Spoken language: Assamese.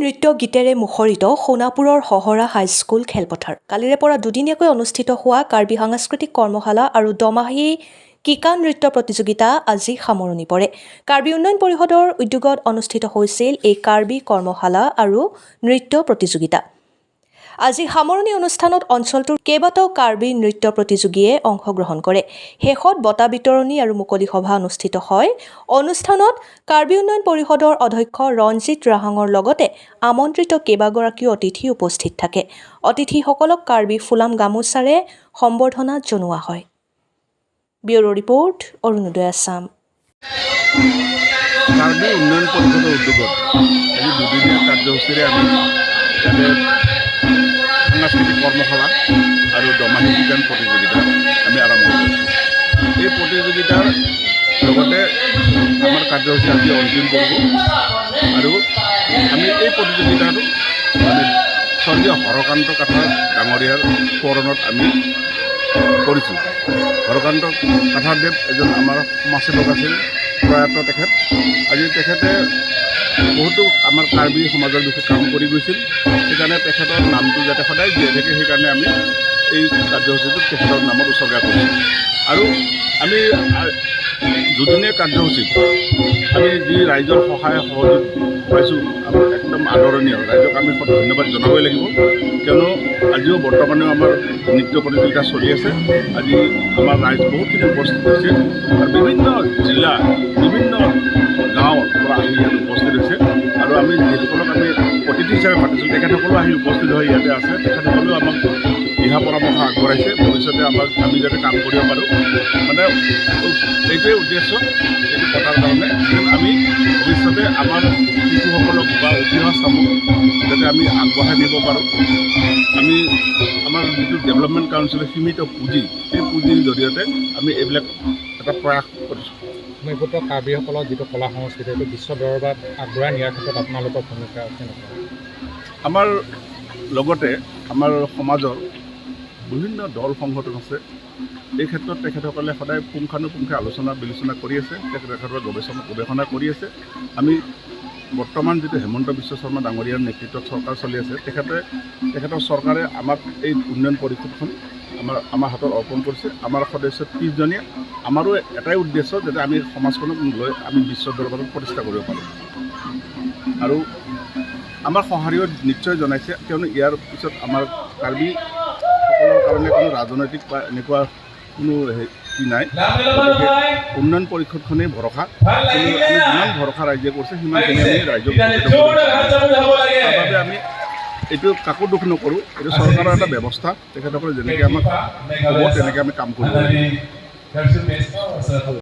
নৃত্য গীতেৰে মুখৰিত সোণাপুৰৰ সহৰা হাইস্কুল খেলপথাৰ। কালিৰে পৰা দুদিনীয়াকৈ অনুষ্ঠিত হোৱা কাৰ্বি সাংস্কৃতিক কৰ্মশালা আৰু দমাহী কিকা নৃত্য প্ৰতিযোগিতা আজি সামৰণি পৰে। কাৰ্বি উন্নয়ন পৰিষদৰ উদ্যোগত অনুষ্ঠিত হৈছিল এই কাৰ্বি কৰ্মশালা আৰু নৃত্য প্ৰতিযোগিতা। আজি সামৰণি অনুষ্ঠানত অঞ্চলটোৰ কেইবাটাও কাৰ্বি নৃত্য প্ৰতিযোগীয়ে অংশগ্ৰহণ কৰে। শেষত বঁটা বিতৰণী আৰু মুকলি সভা অনুষ্ঠিত হয়। অনুষ্ঠানত কাৰ্বি উন্নয়ন পৰিষদৰ অধ্যক্ষ ৰঞ্জিত ৰাহাঙৰ লগতে আমন্ত্ৰিত কেইবাগৰাকীও অতিথি উপস্থিত থাকে। অতিথিসকলক কাৰ্বি ফুলাম গামোচাৰে সম্বৰ্ধনা জনোৱা হয়। Bureau report, Arunodoi Assam. কাৰ্বি উন্নয়ন পৰিষদৰ উদ্যোগত আজি দুদিনীয়া কাৰ্যসূচীৰে আমি সাংস্কৃতিক কৰ্মশালা আৰু দমাহী বিজ্ঞান প্ৰতিযোগিতা আমি আৰম্ভ কৰিছোঁ। এই প্ৰতিযোগিতাৰ লগতে আমাৰ কাৰ্যসূচী আজি অন্তিম কৰিব আৰু আমি এই প্ৰতিযোগিতাটো আমি স্বৰ্গীয় হৰকান্ত কাঠাৰ ডাঙৰীয়াৰ সোঁৱৰণত আমি কৰিছোঁ। হৰকান্ত কাঠাৰদেৱ এজন আমাৰ সমাজসেৱক আছিল, প্ৰয়াত তেখেত। আজি তেখেতে বহুতো আমাৰ কাৰ্বি সমাজৰ বিষয়ে কাম কৰি গৈছিল। সেইকাৰণে তেখেতৰ নামটো যাতে সদায় জীয়াই থাকে, সেইকাৰণে আমি এই কাৰ্যসূচীটোত তেখেতৰ নামত উৎসৰ্গা কৰিছোঁ। আৰু আমি দুদিনীয়া কাৰ্যসূচীত আমি যি ৰাইজৰ সহায় সহযোগ পাইছোঁ, আমাৰ একদম আদৰণীয়। ৰাইজক আমি ধন্যবাদ জনাবই লাগিব, কিয়নো আজিও বৰ্তমানেও আমাৰ নৃত্য প্ৰতিযোগিতা চলি আছে। আজি আমাৰ ৰাইজ বহুতখিনি উপস্থিত হৈছে আৰু বিভিন্ন জিলা, বিভিন্ন গাঁৱৰ পৰা আহি ইয়াত উপস্থিত হৈছে। আৰু আমি যিসকলক আমি অতিথি হিচাপে মাতিছোঁ, তেখেতসকলেও আহি উপস্থিত হৈ ইয়াতে আছে। তেখেতসকলেও আমাক দিহা পৰামৰ্শ আগবঢ়াইছে, ভৱিষ্যতে আমি যাতে কাম কৰিব পাৰোঁ। মানে এইটোৱে উদ্দেশ্য এইটো পতাৰ কাৰণে, আমি ভৱিষ্যতে আমাৰ শিশুসকলক বা উঠি অহা চামক যাতে আমি আগবঢ়াই নিব পাৰোঁ। আমি আমাৰ যিটো ডেভেলপমেণ্ট কাউন্সিলৰ সীমিত পুঁজি, সেই পুঁজিৰ জৰিয়তে আমি এইবিলাক এটা প্ৰয়াস কৰিছোঁ। ভূমিপুত্ৰ কাৰ্বিসকলৰ যিটো কলা সংস্কৃতি, এইটো বিশ্ব দৰবাৰত আগবঢ়াই নিয়াৰ ক্ষেত্ৰত আপোনালোকৰ ভূমিকা কেনেকুৱা? আমাৰ লগতে আমাৰ সমাজৰ বিভিন্ন দল সংগঠন আছে। এই ক্ষেত্ৰত তেখেতসকলে সদায় পুংখানুপুংখে আলোচনা বিলোচনা কৰি আছে, তেখেতৰ গৱেষণা কৰি আছে। আমি বৰ্তমান যিটো হেমন্ত বিশ্ব শৰ্মা ডাঙৰীয়াৰ নেতৃত্বত চৰকাৰ চলি আছে, তেখেতৰ চৰকাৰে আমাক এই উন্নয়ন পৰিষদখন আমাৰ হাতত অৰ্পণ কৰিছে। আমাৰ সদস্য 30জনীয়া। আমাৰো এটাই উদ্দেশ্য, যাতে আমি সমাজখনক লৈ আমি বিশ্ব দৰবাৰত প্ৰতিষ্ঠা কৰিব পাৰোঁ। আৰু আমাৰ সঁহাৰিও নিশ্চয় জনাইছে, কিয়নো ইয়াৰ পিছত আমাৰ কাৰ্বিসকলৰ কাৰণে কোনো ৰাজনৈতিক বা এনেকুৱা কোনো কি নাই। গতিকে উন্নয়ন পৰিষদখনেই ভৰসা, কিন্তু আমি যিমান ভৰসা ৰাইজে কৰিছে সিমানখিনি আমি ৰাইজক তাৰ বাবে আমি এইটো কাকো দুখ নকৰোঁ। এইটো চৰকাৰৰ এটা ব্যৱস্থা। তেখেতসকলে যেনেকৈ আমাক ক'ব তেনেকৈ আমি কাম কৰিব লাগিব।